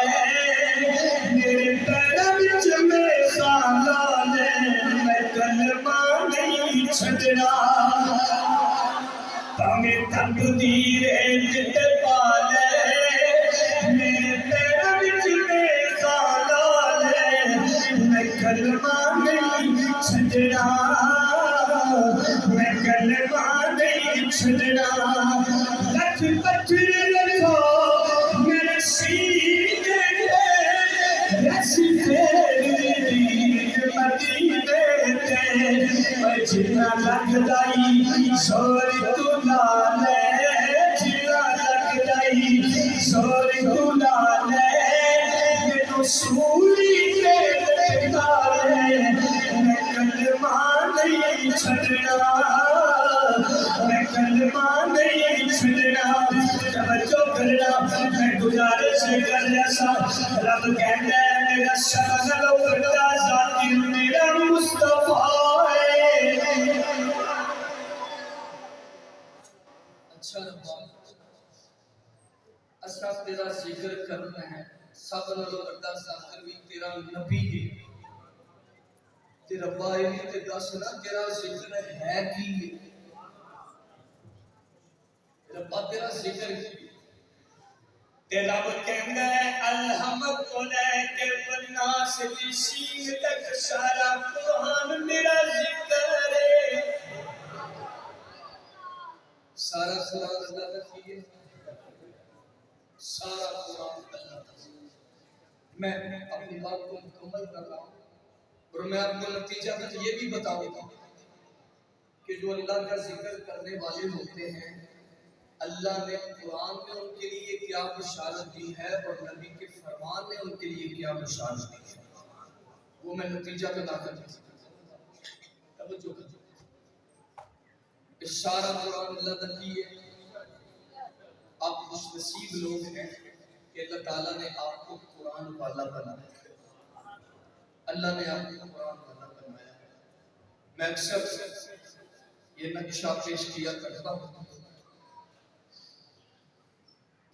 [SPEAKER 2] میرے پیراں وچ میرے خالا نے میں کلمہ نہیں چھڈنا بھاویں تقدیر تے پالے میرے پیراں وچ میرے خالا نے میں کلمہ نہیں چھڈنا میں کلمہ نہیں چھڈنا لکھ پتھر رکھو میرے سینے تے رس تیری مدینے تے جنا لگدائی زور تو لالے جنا لگدائی زور تو لالے مینوں سولی تے لگدالے میں کلمہ نہیں چھڈنا میں کلمہ نہیں چھڈنا توجہ کرنا میں گزارش کر رہا سا رب کہندا ہے میرا سب نالوں بڑا ذاتی میرا مصطفیٰ ہے
[SPEAKER 1] اچھا ربا اسا تیرا ذکر کرنا ہے سب نالوں بڑا ذاکر بھی تیرا نبی ہے تے ربا یہ تے دس نا تیرا ذکر ہے کی ربا تیرا ذکر کی تے رب کہندا ہے الحمد لک والناس دی سین تک سارا قرآن میرا ذکر ہے سارا قرآن اللہ کا کی ہے سارا قرآن اللہ کا میں اپنی بات کو مکمل کر رہا ہوں اور میں آپ کو نتیجہ تک یہ بھی بتاؤں گا کہ جو اللہ کا ذکر کرنے والے ہوتے ہیں اللہ نے قرآن میں ان کے لیے کیا بشارت دی ہے اور نبی کے فرمان نے ان کے لیے کیا بشارت دی ہے وہ میں نتیجہ بتا کر توجہ کریں اشارہ قرآن اللہ کا کی ہے آپ خوش نصیب لوگ ہیں کہ اللہ تعالیٰ نے آپ کو قرآن والا بنایا اللہ نے آپ کو قرآن والا بنایا میں اکثر یہ نقشہ پیش کیا کرتا ہوں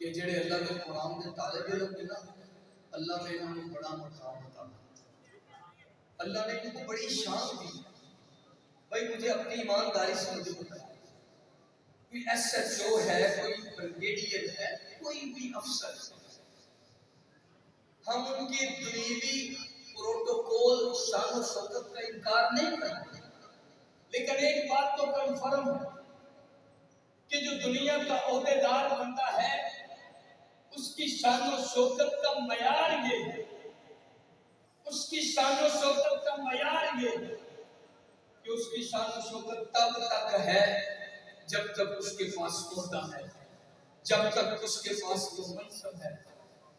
[SPEAKER 1] کہ جڑے اللہ کے قرآن کے طالب علم ہیں نا اللہ نے انہوں نے بڑا مقام عطا اللہ نے ان کو بڑی شان دی بھائی مجھے اپنی ایمانداری سے مجھے بتایا کوئی ایس ایچ او ہے کوئی بریگیڈیئر ہے کوئی بھی افسر ہم ان کی دنیوی پروٹوکول شان و شوکت کا انکار نہیں کرتے لیکن ایک بات تو کنفرم ہے کہ جو دنیا کا عہدیدار بنتا ہے اس کی شان و شوکت کا معیار یہ ہے اس کی شان و شوکت کا معیار یہ ہے کہ اس کی شان و شوکت تب تک ہے جب تک اس کے پاس عہدہ ہے جب تک اس کے پاس وہ منصب ہے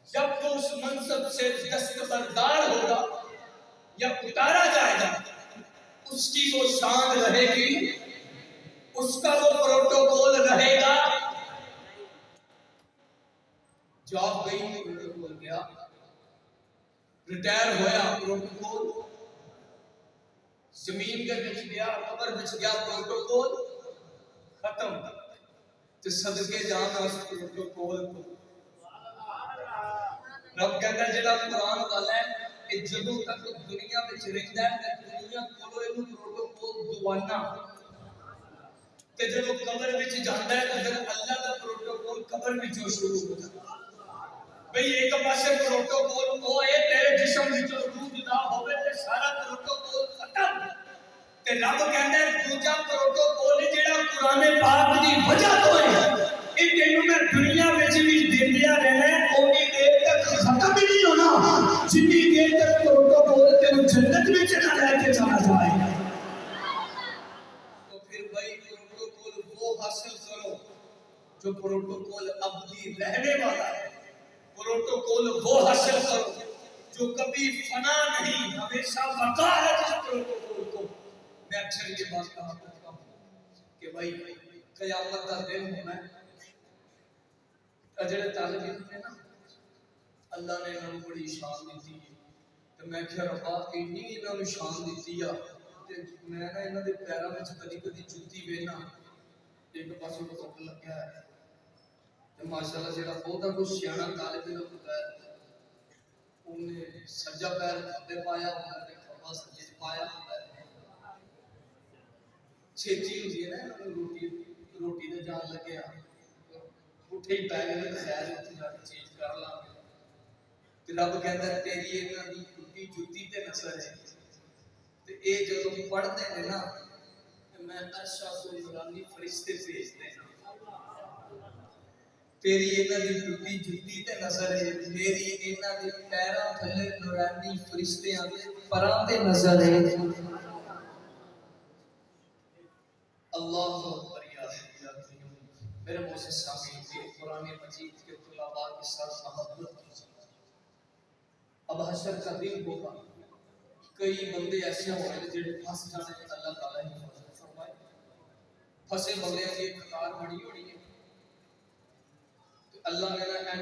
[SPEAKER 1] جب تو اس منصب سے دستبردار ہوگا یا اتارا جائے گا اس کی وہ شان رہے گی اس کا وہ پروٹوکول رہے گا جاب گئی پروٹوکول گیا ریٹائر ہویا پروٹوکول زمین کے بچ گیا قبر بچ گیا پروٹوکول ختم تے صدقے جانا اس پروٹوکول کو رب کہتا ہے جڑا قرآن والا ہے کہ جدوں تک دنیا وچ رہندا ہے دنیا کولو اینو پروٹوکول دوانا تے جدوں قبر وچ جاندا ہے تے پھر اللہ دا پروٹوکول قبر وچوں شروع ہو جاتا بھئی ایک پاسے پروٹوکول او اے تیرے جسم وچوں روح جدا ہوے تے سارا پروٹوکول ختم تے رب کہندا ہے دوجا پروٹوکول جڑا قرآن پاک دی وجہ تو ہے
[SPEAKER 2] یہ تینوں میں دنیا وچ بھی دیندیا رہنا ہے، اونی دیر تک ختم ہی نہیں ہونا جنی دیر تک پروٹوکول تینوں جنت وچ نہ لے کے چلا جائے۔ تو پھر بھائی پروٹوکول وہ حاصل کرو جو پروٹوکول ابدی رہنے والا ہے، پروٹوکول وہ حاصل کرو جو کبھی فنا نہیں، ہمیشہ بقا ہے جس پروٹوکول کو۔ میں اکثر یہ بات کہا کرتا ہوں کہ بھائی قیامت کا دن ہونا ہے، جڑے طالب علم نے نا اللہ نے انہوں بڑی شان دیتی ہے، تو میں کہا ربا اینی انہوں نے شان دیتی ہے کہ میں نا انہوں نے پیروں میں کدی کدی جُتی وینا ایک پاسوں کو سکھ لگ گیا ہے، تو ماشاءاللہ جڑا بہت کچھ سیاح طالب علم ہوتا ہے انہیں سجا پیر کھبے پایا ہوتا ہے، کھبا سجے پایا ہوتا ہے، چھیتی ہوتی ہے نا روٹی دے جان لگے اٹھے ہی پی گئے تو خیر اتنے جا کے چینج کر لا گے، تو رب کہتا ہے تیری انہاں دی ٹوٹی جُتی تے نظر ہے، تو اے جدوں پڑھتے ہیں نا میں عرشہ کو نورانی فرشتے بھیجتے ہیں، تیری انہاں دی ٹوٹی جُتی تے نظر ہے، میری انہاں دے پیراں تھلے نورانی فرشتے آندے پراں تے نظر ہے۔ اللہ اکبر یا حی یا قیوم۔ میرے معزز سامعین، یہ قرآن مجید کے طلباء کے ساتھ محبت کیجیے۔ اب حشر کا دن ہوگا، کئی بندے ایسے ہوں گے جڑے پھنس جانے، اللہ تعالیٰ ہی حفاظت فرمائے۔ پھنسے بندے کی قطار بڑی ہونی ہے، تو اللہ نے نا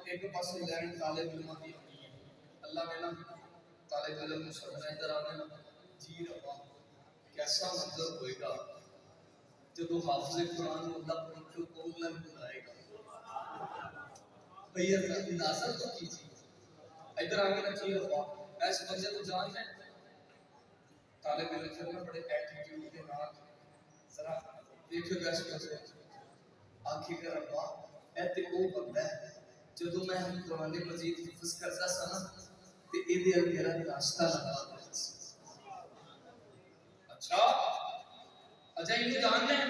[SPEAKER 2] ایک پاس لین طالب علم دی ہونی ہے، اللہ نے نا طالب علم کو سمجھا ادھر آنے نا جی ربا کیسا منظر ہوئے گا جب وہ حافظ قرآن اللہ پروٹوکول نہ بلائے گا۔ بھئی اندازہ تو کیجیے، ادھر آگے نا جی ربا ایس منظر کو جان لیں، طالب علم سے بڑے ایٹیٹیوڈ کے نام ذرا دیکھو گا اس منظر آنکھیں کا ربا ایتے او بندہ ہے جدو میں قرآن مجید حفظ کرتا سا نا تے اے دے میرا راستہ لگا دیا۔ اچھا اچھا یہ جان لیں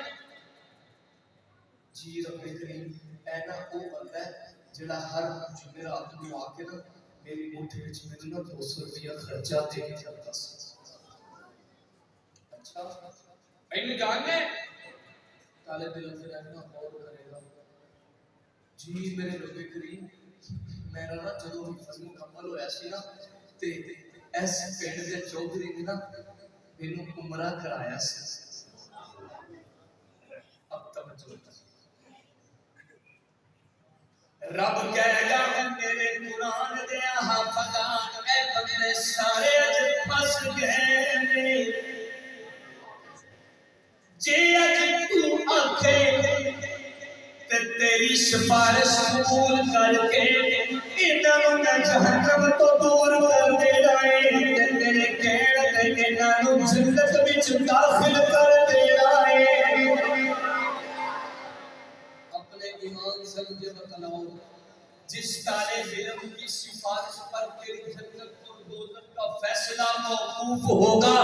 [SPEAKER 2] جی رب کریم اینا او بندہ ہے جڑا ہر جمعرات کو آ کے نا میری موٹے وچ میں نا 200 روپیہ خرچہ دے کے جاتا سی۔ اچھا اینو جان لیں طالب علم پھر اینا غور کرے گا جی میرے رب کریم میرا نا جدو حفظ مکمل ہوا سی نا تے ایس پنڈ دے چودھری نے نا مینوں عمرہ کرایا سی۔ اب توجہ رب کہے گا میرے قرآن دے حافظان اے بندے سارے اج پھس گئے نے، جے اج تو آکھے تے تیری سفارش قبول کر کے انہاں نوں جہنم تو دور کر دے رہے تے تیرے کہن تے انہاں نوں جنت وچ داخل کر دے رہے۔ اپنے ایمان سمجھے بتلاؤ جس طالب علم کی سفارش پر تیری جنت اور دوزخ کا فیصلہ موقوف ہوگا،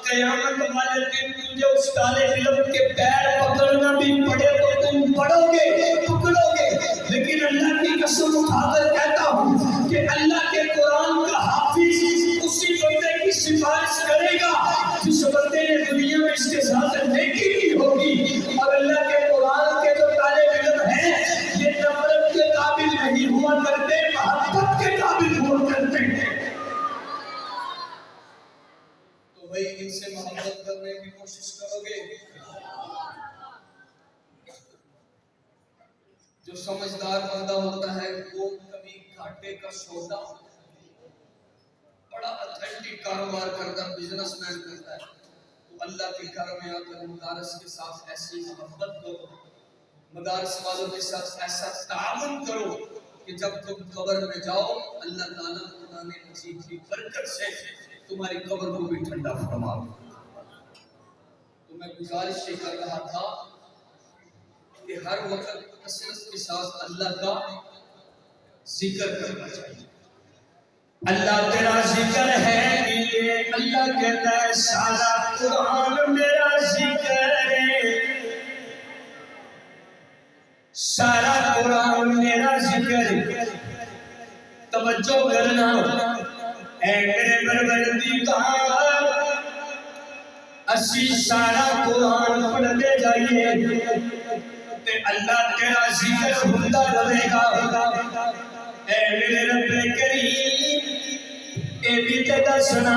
[SPEAKER 2] قیامت والے دن تجھے اس طالب علم کے پیر پکڑنا بھی پڑے تو تم پڑھو گے پکڑو گے، لیکن اللہ کی قسم اٹھا کر کہتا ہوں کہ اللہ کے قرآن کا حافظ اسی بندے کی سفارش کرے گا جس بندے نے دنیا میں اس کے ساتھ نیکی کی ہوگی۔ اور اللہ کے قرآن کے جو طالب علم ہیں یہ نفرت کے قابل نہیں ہوا کرتے، محبت کے قابل ہوا کرتے ہیں۔ تو بھائی ان سے محبت کرنے کی کوشش کرو گے؟ جو سمجھدار بندہ ہوتا ہے وہ کبھی گھاٹے کا سودا بڑا اتھینٹک کاروبار کرتا بزنس مین کرتا ہے، تو اللہ کے گھر میں آ کر مدارس کے ساتھ ایسی محبت کرو، مدارس والوں کے ساتھ ایسا تعاون کرو کہ جب تم قبر میں جاؤ اللہ تعالیٰ قرآن مجید کی برکت سے تمہاری قبر کو بھی ٹھنڈا فرما۔ تو میں گزارش یہ کر رہا تھا کہ ہر وقت کثرت کے ساتھ اللہ کا ذکر کرنا چاہیے۔ اللہ تیرا ذکر ہے یہ اللہ کہتا ہے سارا قرآن میرا ذکر ہے، سارا قرآن میرا ذکر توجہ کرنا اے میرے پروردگار اسی سارا قرآن پڑھتے جائیے تے اللہ تیرا ذکر ہوتا رہے گا اے میرے رب کریم اے بھی تے دسنا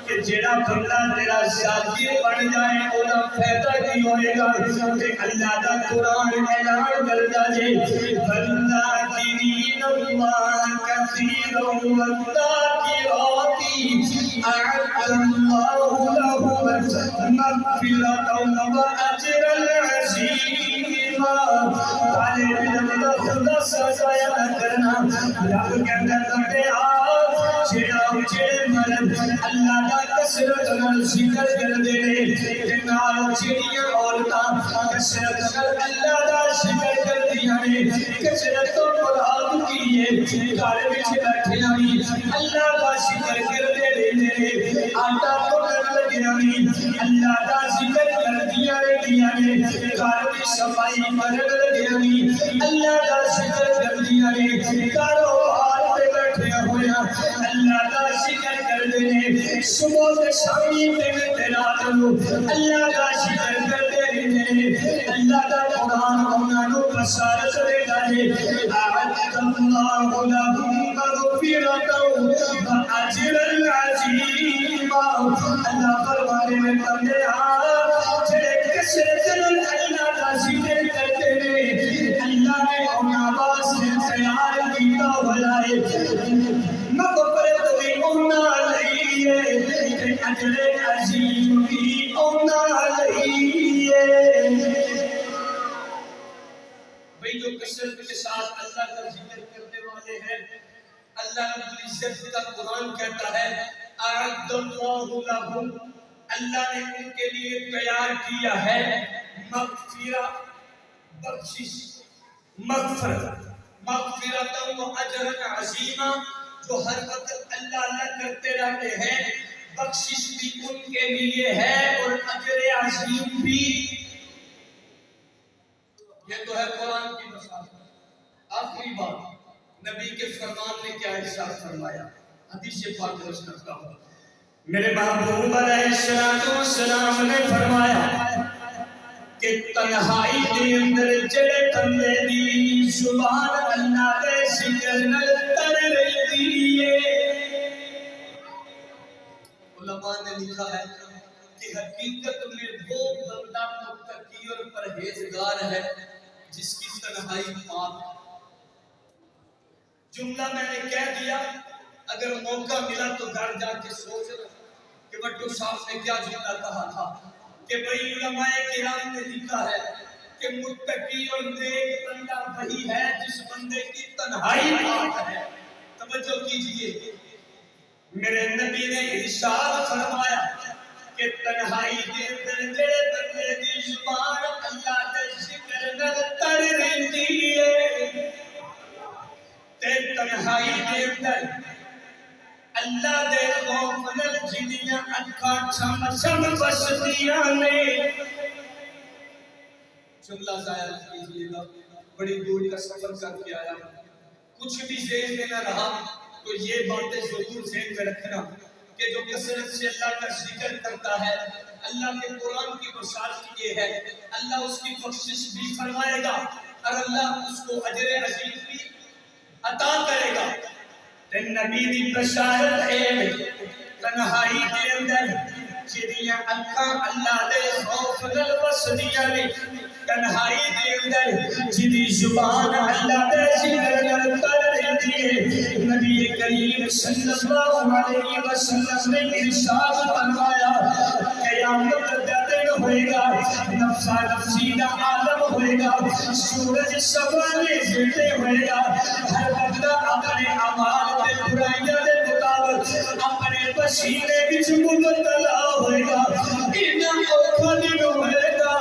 [SPEAKER 2] کہ جڑا بندہ تیرا ذاکر بن جائے اودا فائدہ کی ہوئے گا تے اللہ دا قرآن اعلان کردا جے والذاکرین اللہ کثیرا والذاکرات اعد اللہ لهم مغفرۃ واجرا عظیما طالب علم دا خدا سزایا نہ کرنا رب کہندا بندیا جڑے مرد اللہ دا کثرت نال ذکر کردے نے تے نال جڑیاں عورتاں کثرت نال اللہ دا ذکر کردیاں نے کثرت تو مراد کی ہے گھر وچ بیٹھے بھی اللہ دا ذکر کردے رہندے نے آٹا توڑن لگے بھی اللہ دا ذکر کردیاں رہندیاں نے گھر دی صفائی کرن لگے بھی اللہ دا ذکر کردیاں نے کاروبار تے بیٹھے ہویا اللہ دا ذکر کردے نے صبح تے شامی تے رات نو اللہ دا ذکر کردے رہندے نے اللہ دا قرآن انہاں نوں بشارت دیندا ہے اعد اللہ لهم مغفرۃ واجرا عظیما اللہ فرمانے میں بندیا جڑے کثرت نال اللہ دا ذکر کردے نے اللہ نے انہاں واسطے تیار کیتا ہوا ہے مغفرت بھی انہاں لئی ہے تے اجر عظیم بھی انہاں لئی ہے بھئی جو کثرت کے ساتھ اللہ کا ذکر کرنے والے ہیں اللہ رب العزت کا قرآن کہتا ہے اعد اللہ لهم اللہ نے ان کے لیے تیار کیا ہے مغفرت بخشش مغفرت و اجر عظیما جو ہر وقت اللہ اللہ کرتے رہتے ہیں بخشش بھی ان کے لیے ہے اور اجر عظیم بھی یہ تو ہے قرآن کی بشارت آخری بات نبی کے فرمان نے کیا ارشاد فرمایا حدیث پاک درج کرتا ہوں میرے محبوب علیہ السلام نے فرمایا کہ تنہائی دے اندر جڑے بندے دی زبان اللہ دے ذکر نال تر رہندی ہے علماء نے لکھا ہے کہ حقیقت میں وہ بندہ متقی اور پرہیزگار ہے جس کی تنہائی پاک جملہ میں نے کہہ دیا اگر موقع ملا تو گھر جا کے سوچنا کہ بٹو صاحب نے کیا جملہ کہا تھا کہ بھئی علماء کرام نے لکھا ہے کہ متقی اور نیک بندہ وہی ہے جس بندے کی تنہائی پاک ہے توجہ کیجئے میرے نبی نے ارشاد فرمایا کہ تنہائی دے اندر جڑے بندے دی زبان اللہ دے ذکر نال تر رہندی ہے تے تنہائی دے اندر اللہ دے خوف نال جنیاں اکھاں چھم چھم بسدیاں نے جملہ ضائع کیجئے گا بڑی دور کا سفر کر کے آیا کچھ بھی ذہن میں نہ رہا تو یہ باتیں ضرور ذہن میں رکھنا کہ جو کثرت سے اللہ کا ذکر کرتا ہے اللہ کے قرآن کی بشارت یہ ہے اللہ اس کی بخشش بھی فرمائے گا اور اللہ اس کو اجر عظیم بھی عطا کرے گا تے نبی دی بشارت ہے تنہائی کے اندر جدیاں اکھاں اللہ دے خوف نال وسدیاں نے تنہائی دے اندر جدی زبان اللہ دے ذکر نال تر رہندی ہے نبی کریم صلی اللہ علیہ وسلم نے ارشاد فرمایا قیامت کا دن ہوئے گا نفسا نفسی کا عالم ہوئے گا سورج سوانے جلتے ہوئے گا ہر بندہ اپنے اعمال تے برائیاں دے مطابق اپنے پسینے وچ مبتلا ہوئے گا اتنا اوکھا دن ہوئے گا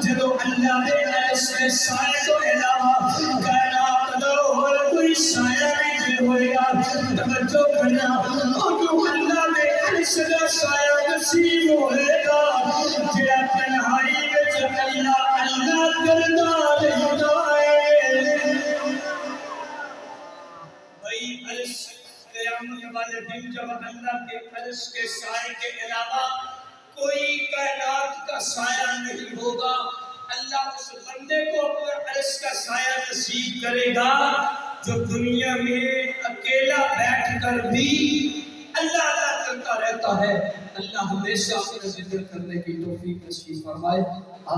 [SPEAKER 2] جدو اللہ دے ایسے سائے تو علاوہ کائنات دا اور کوئی سایہ نہیں ہوئے گا توجہ کرنا انہوں اللہ دے ایسے سایہ نصیب ہوئے گا جڑا تنہائی وچ اللہ اللہ کردا رہندا ہے اللہ کے عرش کے سائے کے علاوہ کوئی کائنات کا سایہ نہیں ہوگا. اللہ اس بندے کو اپنے عرش کا سایہ نصیب کرے گا جو دنیا میں اکیلا بیٹھ کر بھی اللہ اللہ کرتا رہتا ہے. اللہ ہمیشہ اپنا ذکر کرنے کی توفیق نصیب فرمائے.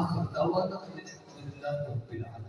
[SPEAKER 2] آخر دعوانا الحمدللہ رب العالمین.